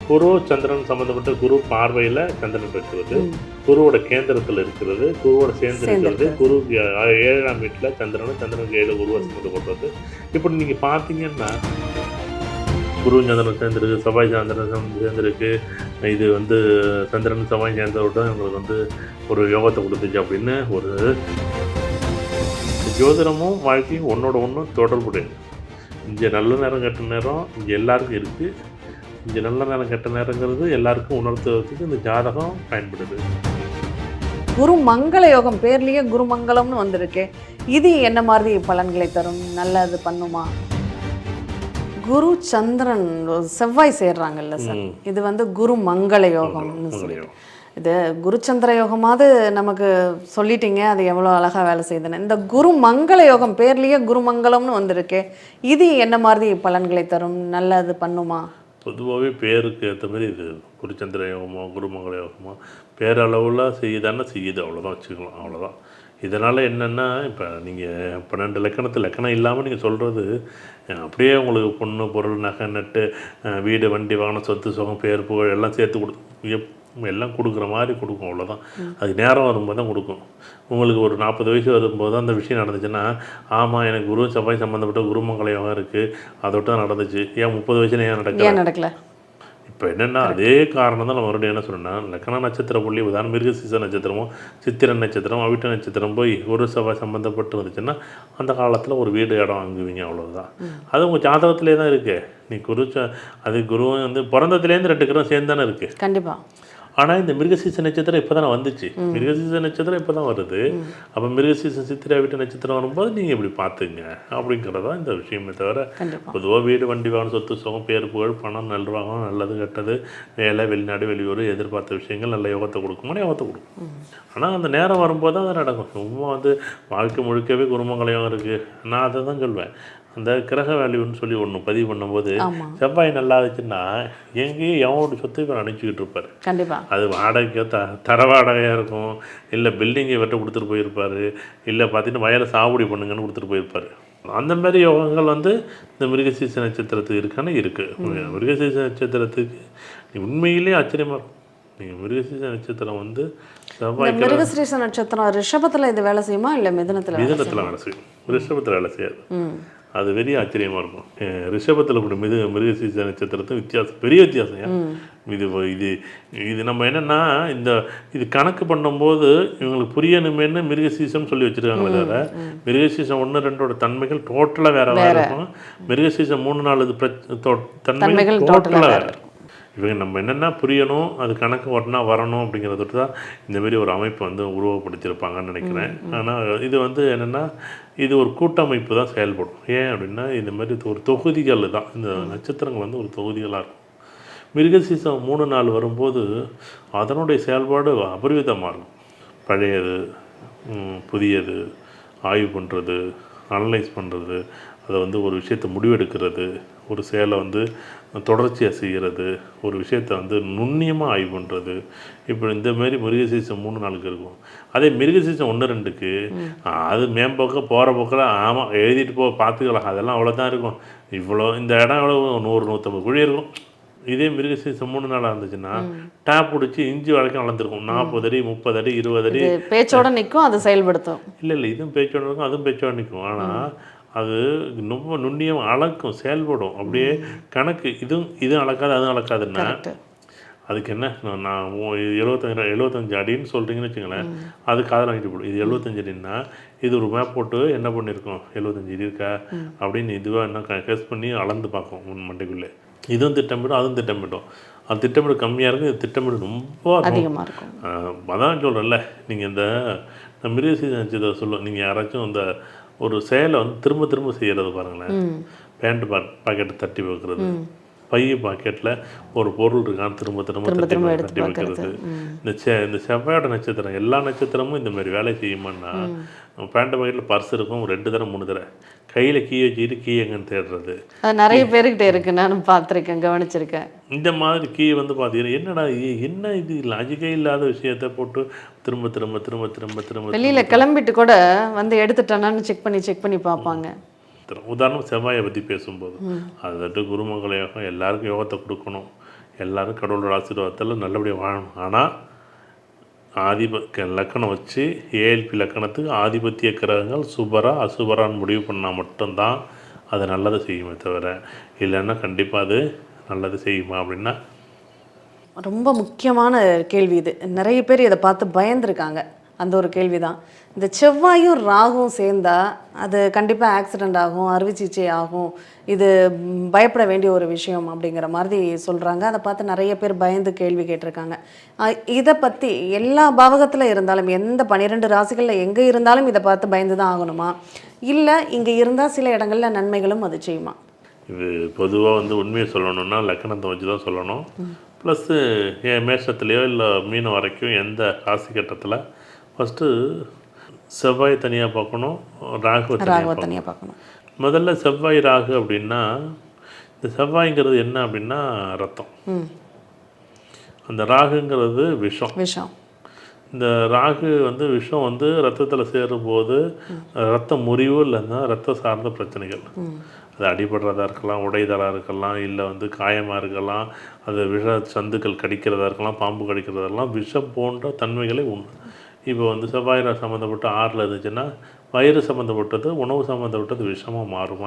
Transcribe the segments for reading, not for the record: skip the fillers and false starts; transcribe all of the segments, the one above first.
குரு சந்திரன் சம்பந்தப்பட்ட குரு பார்வையில் சந்திரன் இருக்கிறது, குருவோட கேந்திரத்தில் இருக்கிறது, குருவோட சேர்ந்து இருக்கிறது, குரு 7ஆம் வீட்டில் சந்திரனும் சந்திரனுக்கு 7 குருவை சம்மந்தப்பட்டது. இப்படி நீங்கள் பார்த்தீங்கன்னா குரு சந்திரன் சேர்ந்துருக்கு, செவ்வாய் சந்திரன் சேர்ந்துருக்கு. இது வந்து சந்திரன் செவ்வாய் சேர்ந்தோட உங்களுக்கு வந்து ஒரு யோகத்தை கொடுத்துச்சு அப்படின்னு ஒரு ஜோதிடமும் வாழ்க்கையும் ஒன்றோட ஒன்று தொடர்புடையது. இங்கே நல்ல நேரம் கெட்ட நேரம் இங்கே எல்லாருக்கும் இருக்குது. இங்கே நல்ல நேரம் கெட்ட நேரங்கிறது எல்லாருக்கும் உணர்த்துறதுக்கு இந்த ஜாதகம் பயன்படுது. குரு மங்கள யோகம் பேர்லேயே குருமங்கலம்னு வந்திருக்கு. இது என்ன மாதிரி பலன்களை தரும்? நல்லது பண்ணுமா? குரு சந்திரன் செவ்வாய் சேர்றாங்கல்ல சார், இது வந்து குரு மங்கள யோகம்னு சொல்லிட்டு, இது குருச்சந்திர யோகமாவது நமக்கு சொல்லிட்டீங்க, அது எவ்வளோ அழகாக வேலை செய்யுதுன்னு. இந்த குரு மங்கள யோகம் பேர்லேயே குருமங்கலம்னு வந்திருக்கு. இது என்ன மாதிரி பலன்களை தரும்? நல்லது பண்ணுமா? பொதுவாகவே பேருக்கு ஏற்ற மாதிரி இது குருச்சந்திர யோகமோ குருமங்கள யோகமோ பேரளவில் செய்யுதானே செய்யுது, அவ்வளோதான் வச்சுக்கலாம், அவ்வளோதான். இதனால் என்னென்னா இப்போ நீங்கள் 12 லக்கணம் இல்லாமல் நீங்கள் சொல்கிறது அப்படியே உங்களுக்கு பொண்ணு பொருள் நகை நட்டு வீடு வண்டி வாகனம் சொத்து சுகம் பேர் புகழ் எல்லாம் சேர்த்து எல்லாம் கொடுக்குற மாதிரி கொடுக்கும், அவ்வளோதான். அது நேரம் வரும்போது தான் கொடுக்கும். உங்களுக்கு ஒரு 40 வயசு வரும்போது தான் அந்த விஷயம் நடந்துச்சுன்னா, ஆமாம் எனக்கு குரு செவ்வாய் சம்மந்தப்பட்ட குருமங்கள யோகம் இருக்குது, அதோட தான் நடந்துச்சு. ஏன் 30 வயசுல ஏன் நடக்கல? இப்போ என்னென்னா அதே காரணம் தான். நான் மறுபடியும் என்ன சொன்னேன்னா, லக்கண நட்சத்திர புள்ளி உதாரணம் மிருகசீரிஷ நட்சத்திரமும் சித்திரை நட்சத்திரம் அவிட்ட நட்சத்திரம் போய் குரு செவ்வாய் சம்மந்தப்பட்டு வந்துச்சுன்னா அந்த காலத்தில் ஒரு வீடு இடம் வாங்குவீங்க, அவ்வளோதான். அது உங்கள் ஜாதகத்திலே தான் இருக்குது. நீ அது குருவும் வந்து பிறந்ததுலேருந்து 2 கிரகம் சேர்ந்து தானே இருக்குது. கண்டிப்பாக. ஆனால் இந்த மிருகசீரிஷ நட்சத்திரம் இப்போ தானே வந்துச்சு. மிருகசீரிஷ நட்சத்திரம் இப்போ தான் வருது. அப்போ மிருகசீரிஷ சித்திரை அவிட்ட நட்சத்திரம் வரும்போது நீங்கள் இப்படி பார்த்துங்க அப்படிங்கிறதான் இந்த விஷயமே தவிர, பொதுவாக வீடு வண்டி வாகனம் சொத்து சுகம் பேர் புகழ் பணம் நல்வாகம் நல்லது கெட்டது வேலை வெளிநாடு வெளியூர் எதிர்பார்த்த விஷயங்கள் நல்ல யோகத்தை கொடுக்குமானே யோகத்தை கொடுக்கும். ஆனால் அந்த நேரம் வரும்போது தான் அது நடக்கும். சும்மா வந்து வாழ்க்கை முழுக்கவே குருமங்கள யோகம் இருக்குது. நான் அதை தான் சொல்வேன். அந்த கிரக வேல்யூன்னு சொல்லி ஒன்று பதிவு பண்ணும்போது செவ்வாய் நல்லா இருந்துச்சுன்னா எங்கேயும் எவனோட சொத்து இவர் அனுப்பிச்சிக்கிட்டு இருப்பார். கண்டிப்பாக அது வாடகைக்கோ தர வாடகையாக இருக்கும், இல்லை பில்டிங்கை இவர்கிட்ட கொடுத்துட்டு போயிருப்பார், இல்லை பார்த்தீங்கன்னா வயலை சாகுபடி பண்ணுங்கன்னு கொடுத்துட்டு போயிருப்பார். அந்த மாதிரி யோகங்கள் வந்து இந்த மிருகசீரிஷ நட்சத்திரத்துக்கு இருக்கானே இருக்குது. மிருகசீரிஷ நட்சத்திரத்துக்கு உண்மையிலேயே ஆச்சரியமாக இருக்கும். நீங்கள் மிருகசீரிஷ நட்சத்திரம் வந்து செவ்வாய் மிருகசீரிஷ நட்சத்திரம் ரிஷபத்தில் இது வேலை செய்யுமா இல்லை மிதுனத்தில் வேலை செய்யும்? ரிஷபத்தில் வேலை செய்யாது. அது பெரிய ஆச்சரியமாக இருக்கும். ரிஷபத்தில் கூட மிருகசீரிஷ நட்சத்திரத்தும் பெரிய வித்தியாசம். இது நம்ம என்னென்னா இது கணக்கு பண்ணும்போது இவங்களுக்கு புரியணுமேனு மிருகசீரிஷம்னு சொல்லி வச்சுருக்காங்களே தவிர மிருகசீரிஷம் 1, 2 தன்மைகள் டோட்டலாக வேறு இருக்கும். மிருகசீரிஷம் 3, 4 தன்மைகள் டோட்டலாக வேறு இருக்கும். இவங்க நம்ம என்னென்னா புரியணும், அது கணக்கு வரணும் அப்படிங்கிறதுட்டு தான் இந்தமாரி ஒரு அமைப்பு வந்து உருவப்படுத்தியிருப்பாங்கன்னு நினைக்கிறேன். ஆனால் இது வந்து என்னென்னா இது ஒரு கூட்டமைப்பு தான் செயல்படும். ஏன் அப்படின்னா இந்த மாதிரி ஒரு தொகுதிகள் தான், இந்த நட்சத்திரங்கள் வந்து ஒரு தொகுதிகளாக இருக்கும். மிருகசீரிஷம் 3, 4 வரும்போது அதனுடைய செயல்பாடு அபரிவிதமாக இருக்கும். பழையது புதியது ஆய்வு பண்ணுறது, அனலைஸ் பண்ணுறது, அதை வந்து ஒரு விஷயத்தை முடிவெடுக்கிறது, ஒரு செயலை வந்து தொடர்ச்சியாக செய்கிறது, ஒரு விஷயத்தை வந்து நுண்ணியமாக ஆய்வு பண்ணுறது. இப்போ இந்தமாரி மிருகசீரிஷம் 3, 4 இருக்கும். அதே மிருகசீரிஷம் 1, 2க்கு அது மேம்போக்க போகிற போக்கில் ஆமாம் எழுதிட்டு பார்த்துக்கலாம், அதெல்லாம் அவ்வளோதான் இருக்கும். இவ்வளோ இந்த இடம் எவ்வளோ 100, 150 குழி இருக்கும். இதே மிருகசீரிஷம் 3 நாளாக இருந்துச்சுன்னா டேப் பிடிச்சி இஞ்சி வரைக்கும் வளர்ந்துருக்கும். 40 அடி 30 அடி 20 அடி பேச்சோட நிற்கும், அதை செயல்படுத்தும். இல்லை இதுவும் பேச்சோட இருக்கும், அதுவும் பேச்சோட நிற்கும். ஆனால் அது ரொம்ப நுண்ணியம் அளக்கும், செயல்படும். அப்படியே கணக்கு இதுவும் அளக்காது அதுவும் அளக்காதுன்னா அதுக்கு என்ன, நான் 75 அடின்னு சொல்கிறீங்கன்னு வச்சுங்களேன், அது காதில் வாங்கிட்டு போடும். இது 75 அடின்னா இது ஒரு மேப் போட்டு என்ன பண்ணியிருக்கோம் 75 அடி இருக்கா அப்படின்னு இதுவாக என்ன கெஸ் பண்ணி அளந்து பார்க்கும் உன் மண்டைக்குள்ளே. இதுவும் திட்டமிடும் அதுவும் திட்டமிடும். அது திட்டமிடு கம்மியாக இருக்கும், இது திட்டமிடு ரொம்ப அதிகமாக இருக்கும். அதான் சொல்கிறேன்ல, நீங்கள் இந்த மிருகசீரிஷ நட்சத்திரம் சொல்லுவோம். நீங்கள் யாராச்சும் இந்த ஒரு செயலை வந்து திரும்ப திரும்ப செய்கிறது பாருங்களேன். பேண்ட் பாக்கெட்டை தட்டி வைக்கிறது, பை பாக்கெட்டில் ஒரு பொருள் இருக்கான்னு திரும்ப திரும்ப தட்டி வைக்கிறது. இந்த செவ்வாயோட நட்சத்திரம் எல்லா நட்சத்திரமும் இந்த மாதிரி வேலை செய்யுமான்னா, பேண்ட் பாக்கெட்டில் பர்ஸ் இருக்கும் 2 தடவை 3 தடவை, கையில் கீ வச்சுக்கிட்டு கீ எங்கன்னு தேடுறது. அது நிறைய பேருக்கிட்ட இருக்கு, நானும் பார்த்துருக்கேன், கவனிச்சிருக்கேன். இந்த மாதிரி கீ வந்து பார்த்தீங்கன்னா என்னடா என்ன இது லாஜிக்கே இல்லாத விஷயத்தை போட்டு திரும்ப திரும்ப திரும்ப திரும்ப திரும்ப வெளியில் கிளம்பிட்டு கூட வந்து எடுத்துட்டானான்னு செக் பண்ணி பார்ப்பாங்க. உதாரணம் செவ்வாயை பற்றி பேசும்போது அது குருமங்கள யோகம் எல்லாருக்கும் யோகத்தை கொடுக்கணும், எல்லோரும் கடவுளோட ஆசீர்வாதத்தில் நல்லபடியாக வாழணும். ஆனால் லக்கணம் வச்சு ஏஎல்பி லக்கணத்துக்கு ஆதிபத்திய கிரகங்கள் சுபரா அசுபரான்னு முடிவு பண்ணால் மட்டும்தான் அது நல்லதை செய்யுமே தவிர, இல்லைன்னா கண்டிப்பாக அது நல்லது செய்யுமா அப்படின்னா. ரொம்ப முக்கியமான கேள்வி இது. நிறைய பேர் இதை பார்த்து பயந்துருக்காங்க. அந்த ஒரு கேள்வி தான். இந்த செவ்வாயும் ராகும் சேர்ந்தா அது கண்டிப்பாக ஆக்சிடெண்ட் ஆகும், அறுவை சிகிச்சை ஆகும், இது பயப்பட வேண்டிய ஒரு விஷயம் அப்படிங்கிற மாதிரி சொல்கிறாங்க. அதை பார்த்து நிறைய பேர் பயந்து கேள்வி கேட்டிருக்காங்க. இதை பற்றி எல்லா பாவகத்தில் இருந்தாலும், எந்த 12 ராசிகளில் எங்கே இருந்தாலும் இதை பார்த்து பயந்து தான் ஆகணுமா, இல்லை இங்கே இருந்தால் சில இடங்களில் நன்மைகளும் அது செய்யுமா? இது பொதுவாக வந்து உண்மையை சொல்லணும்னா லக்கணத்தை வச்சு தான் சொல்லணும். ப்ளஸ்ஸு மேஷத்துலேயோ இல்லை மீனம் வரைக்கும் எந்த ராசி கட்டத்தில் ஃபஸ்ட்டு செவ்வாய் தனியாக பார்க்கணும், ராகு தனியாக பார்க்கணும். முதல்ல செவ்வாய் ராகு அப்படின்னா, இந்த செவ்வாய்ங்கிறது என்ன அப்படின்னா ரத்தம், அந்த ராகுங்கிறது விஷம். இந்த ராகு வந்து விஷம் வந்து ரத்தத்தில் சேரும்போது ரத்த முறிவு இல்லைன்னா ரத்த சார்ந்த பிரச்சனைகள், அது அடிபடுறதா இருக்கலாம், உடைதலாக இருக்கலாம், இல்லை வந்து காயமாக இருக்கலாம், அது விஷ சந்துக்கள் கடிக்கிறதா இருக்கலாம், பாம்பு கடிக்கிறதெல்லாம் விஷம் போன்ற தன்மைகளை உண்டு. இப்போ வந்து செவ்வாய் சம்மந்தப்பட்ட 6 இருந்துச்சுன்னா வயிறு சம்மந்தப்பட்டது, உணவு சம்மந்தப்பட்டது விஷமாக மாறும்.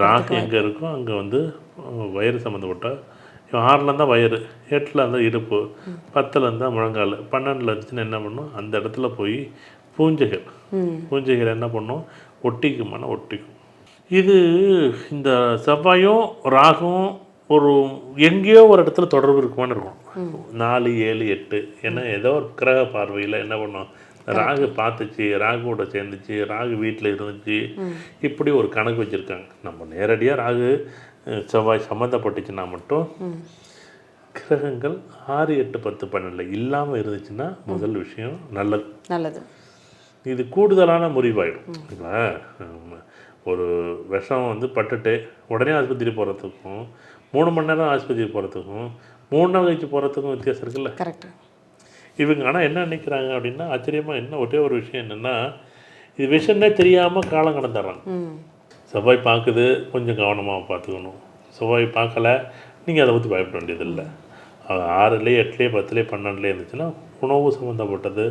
ராகு எங்கே இருக்கோ அங்கே வந்து வயிறு சம்மந்தப்பட்ட 6 இருந்தால் வயிறு, 8 இருந்தால் இடுப்பு, 10 இருந்தால் முழங்கால், 12 இருந்துச்சுன்னா என்ன பண்ணும், அந்த இடத்துல போய் பூஞ்சைகள் என்ன பண்ணும், ஒட்டிக்கும். இது இந்த செவ்வாயும் ராகும் ஒரு எங்கேயோ ஒரு இடத்துல தொடர்பு இருக்குமான்னு இருக்கும். 4, 7, 8 ஏன்னா ஏதோ ஒரு கிரக பார்வையில் என்ன பண்ணோம், ராகு பார்த்துச்சு, ராகுவோட சேர்ந்துச்சு, ராகு வீட்டில் இருந்துச்சு, இப்படி ஒரு கணக்கு வச்சுருக்காங்க. நம்ம நேரடியாக ராகு செவ்வாய் சம்மந்தப்பட்டுச்சுன்னா மட்டும் கிரகங்கள் 6, 8, 10, 12 இல்லாமல் இருந்துச்சுன்னா முதல் விஷயம் நல்லது. இது கூடுதலான முறிவாயிடும். இப்போ ஒரு விஷம் வந்து பட்டுட்டு உடனே ஆஸ்பத்திரி போகிறதுக்கும் 3 மணி நேரம் ஆஸ்பத்திரி போகிறதுக்கும் 3 நாள் கழிச்சு போகிறதுக்கும் வித்தியாசம் இருக்குல்ல. கரெக்டு. இவங்க ஆனால் என்ன நினைக்கிறாங்க அப்படின்னா, ஆச்சரியமாக என்ன ஒரே ஒரு விஷயம் என்னென்னா, இது விஷயமே தெரியாமல் காலம் கடந்துடுறாங்க. செவ்வாய் பார்க்குது, கொஞ்சம் கவனமாக பார்த்துக்கணும். செவ்வாய் பார்க்கல, நீங்கள் அதை பற்றி பயப்பட வேண்டியதில்லை. 6, 8, 10, 12 இருந்துச்சுன்னா உணவு சம்மந்தப்பட்டது,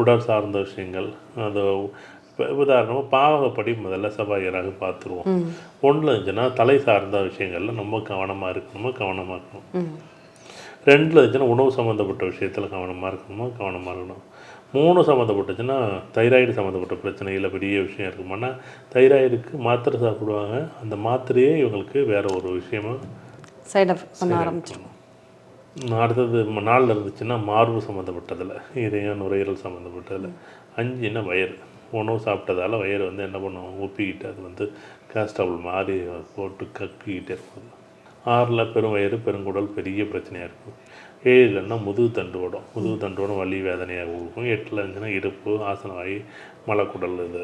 உடல் சார்ந்த விஷயங்கள், அது உதாரணமாக பாவகப்படி முதல்ல செவ்வாயராக பார்த்துருவோம். 1 இருந்துச்சுன்னா தலை சார்ந்த விஷயங்கள்ல நம்ம கவனமாக இருக்கணும். 2 இருந்துச்சுன்னா உணவு சம்மந்தப்பட்ட விஷயத்தில் கவனமாக இருக்கணும். 3 சம்மந்தப்பட்டுச்சுன்னா தைராய்டு சம்மந்தப்பட்ட பிரச்சனையில் பெரிய விஷயம் இருக்குமானா தைராய்டுக்கு மாத்திரை சாப்பிடுவாங்க. அந்த மாத்திரையே இவங்களுக்கு வேறு ஒரு விஷயமா சைட் எஃபெக்ட் பண்ண ஆரம்பிச்சிடும். அடுத்தது 4 இருந்துச்சுன்னா மார்பு சம்மந்தப்பட்டதில், இதயம் நுரையீரல் சம்மந்தப்பட்டதில். 5ன்னா வயிறு, உணவு சாப்பிட்டதால் வயிறு வந்து என்ன பண்ணுவோம், ஒப்பிக்கிட்டு அது வந்து கேஸ்டபிள் மாதிரி போட்டு கக்கிக்கிட்டே இருக்கும். 6 பெரும் வயிறு, பெருங்குடல் பெரிய பிரச்சனையாக இருக்கும். 7ன்னா முதுகு தண்டுவோடம் வலி வேதனையாக இருக்கும். 8 இருந்துச்சுன்னா இடுப்பு, ஆசனவாயி, மலக்குடல், இது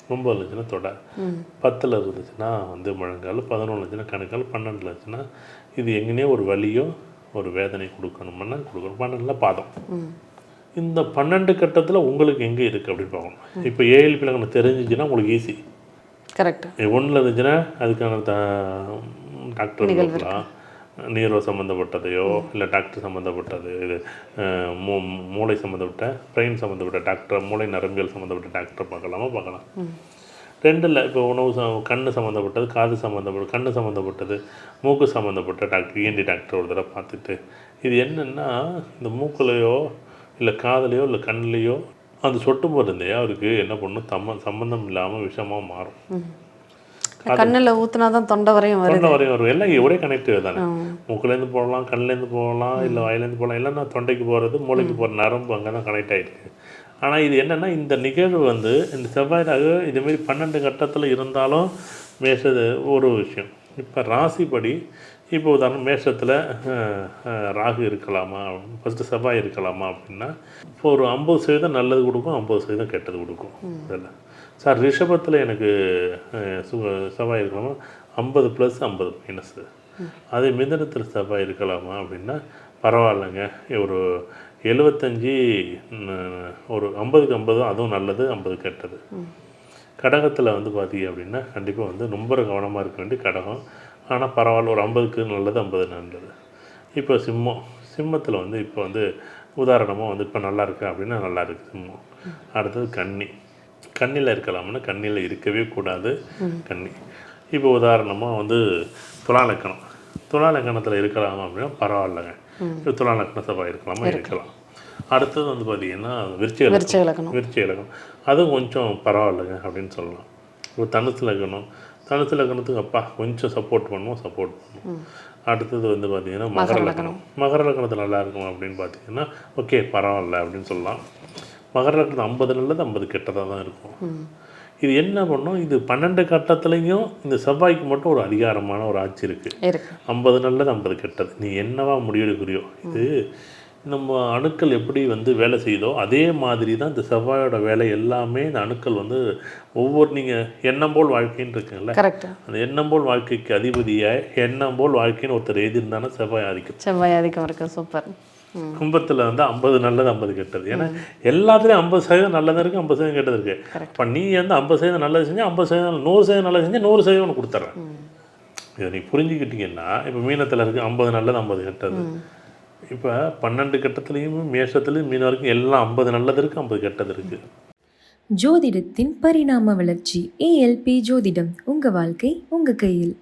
9 இருந்துச்சுன்னா தொடை, 10 இருந்துச்சுன்னா வந்து முழங்கால், 11 இருந்துச்சுன்னா கணுக்கால், 12 இருந்துச்சுன்னா இது எங்கேனே ஒரு வலியோ ஒரு வேதனை கொடுக்கணும். 12 பாதம். இந்த 12 கட்டத்தில் உங்களுக்கு எங்கே இருக்குது அப்படின்னு பார்க்கணும். இப்போ ஏஎல்பி லக்கணம் தெரிஞ்சிச்சுன்னா உங்களுக்கு ஈஸி. கரெக்ட். 1 இருந்துச்சுன்னா அதுக்கான டாக்டர் பார்க்கலாம், நீரோ சம்மந்தப்பட்டதையோ இல்லை டாக்டர் சம்மந்தப்பட்டது, இது மூளை சம்மந்தப்பட்ட பிரெயின் சம்மந்தப்பட்ட டாக்டர், மூளை நரம்பியல் சம்மந்தப்பட்ட டாக்டர் பார்க்கலாம். 2 இப்போ உணவு கண் சம்மந்தப்பட்டது, காது சம்மந்தப்பட்டது, கண் சம்மந்தப்பட்டது, மூக்கு சம்மந்தப்பட்ட டாக்டர், இஎன்டி டாக்டர் ஒரு தடவை பார்த்துட்டு, இது என்னென்னா இந்த மூக்குலையோ இல்லை காதலையோ இல்லை கண்ணிலையோ அந்த சொட்டு மருந்தே அவருக்கு என்ன பண்ணும், சம்மந்தம் இல்லாமல் விஷமாக மாறும். கண்ணில் ஊற்றினா தான் தொண்டை வரையும் வரும். எல்லாம் ஒரே கனெக்டிவ் தானே. மூக்குலேருந்து போகலாம், கண்ணிலேருந்து போகலாம், இல்லை வாயிலேருந்து போகலாம், இல்லைன்னா தொண்டைக்கு போகிறது, மூளைக்கு போகிற நரம்பு அங்கே தான் கனெக்ட் ஆகிருக்கு. ஆனால் இது என்னென்னா இந்த நிகழ்வு வந்து இந்த செவ்வாய்ராக இதுமாரி 12 கட்டத்தில் இருந்தாலும் மேஷது ஒரு விஷயம். இப்போ ராசிப்படி இப்போ உதாரணம் மேஷத்தில் ராகு இருக்கலாமா, ஃபஸ்ட்டு செவ்வாய் இருக்கலாமா அப்படின்னா இப்போ ஒரு 50% நல்லது கொடுக்கும், 50% கெட்டது கொடுக்கும். இதில் சார் ரிஷபத்தில் எனக்கு செவ்வாய் இருக்கலாமா, 50 + 50 மைனஸு. அதே மிதனத்தில் செவ்வாய் இருக்கலாமா அப்படின்னா பரவாயில்லைங்க, ஒரு 75, ஒரு 50க்கு 50 அதுவும் நல்லது, 50 கெட்டது. கடகத்தில் வந்து பார்த்தீங்க அப்படின்னா கண்டிப்பாக வந்து ரொம்ப கவனமாக இருக்க வேண்டிய கடகம். ஆனால் பரவாயில்ல, ஒரு 50க்கு நல்லது, 50 நல்லது. இப்போ சிம்மத்தில் வந்து இப்போ வந்து உதாரணமாக வந்து இப்போ நல்லா இருக்கு அப்படின்னா நல்லா இருக்குது சிம்மம். அடுத்தது கன்னியில் இருக்கலாம்னா கன்னியில் இருக்கவே கூடாது கன்னி. இப்போ உதாரணமாக வந்து துலா லக்கணத்தில் இருக்கலாமா அப்படின்னா பரவாயில்லைங்க. இப்போ துலா லக்கண செவ்வாய் இருக்கலாமா, இருக்கலாம். அடுத்தது வந்து பார்த்திங்கன்னா விருச்சிக லக்கணம் அதுவும் கொஞ்சம் பரவாயில்லைங்க அப்படின்னு சொல்லலாம். இப்போ தனுசு லக்கணத்துக்கு அப்பா கொஞ்சம் சப்போர்ட் பண்ணுவோம். அடுத்தது வந்து பார்த்திங்கன்னா மகர லக்கணத்தில் நல்லா இருக்கும் அப்படின்னு பார்த்தீங்கன்னா ஓகே பரவாயில்ல அப்படின்னு சொல்லலாம். மகர லக்கணத்து 50 நல்லது 50 கெட்டதாக தான் இருக்கும். இது என்ன பண்ணும், இது 12 கட்டத்துலேயும் இந்த செவ்வாய்க்கு மட்டும் ஒரு அதிகாரமான ஒரு ஆட்சி இருக்குது. 50 நல்லது 50 கெட்டது, நீ என்னவா முடிவெடுக்கிறியோ. இது நம்ம அணுக்கள் எப்படி வந்து வேலை செய்யுதோ அதே மாதிரி தான் இந்த செவ்வாயோட வேலை எல்லாமே. இந்த அணுக்கள் வந்து ஒவ்வொரு நீங்கள் எண்ணம் போல் வாழ்க்கைன்னு இருக்குங்கள, அந்த எண்ணம் போல் வாழ்க்கைக்கு அதிபதியாக எண்ணம் போல் வாழ்க்கைன்னு ஒருத்தர் எழுதியிருந்தானே செவ்வாய் ஆதிக்கம் இருக்கு. சூப்பர். கும்பத்தில் வந்து 50 நல்லது 50 கெட்டது. ஏன்னா எல்லாத்துலேயும் 50% நல்லது இருக்குது, 50% கெட்டது இருக்குது. இப்போ நீ வந்து 50% நல்லது செஞ்சால் 50% 100% நல்லது செஞ்சால் 100% உனக்கு கொடுத்துட்றேன். இதை நீ புரிஞ்சுக்கிட்டீங்கன்னா இப்போ மீனத்தில் இருக்குது 50 நல்லது 50 கெட்டது. இப்போ 12 கட்டத்துலேயும் மேஷத்துலேயும் மீன வரைக்கும் எல்லாம் 50 நல்லது இருக்குது, 50 கெட்டது இருக்குது. ஜோதிடத்தின் பரிணாம வளர்ச்சி. ALP ஜோதிடம், உங்கள் வாழ்க்கை உங்கள் கையில்.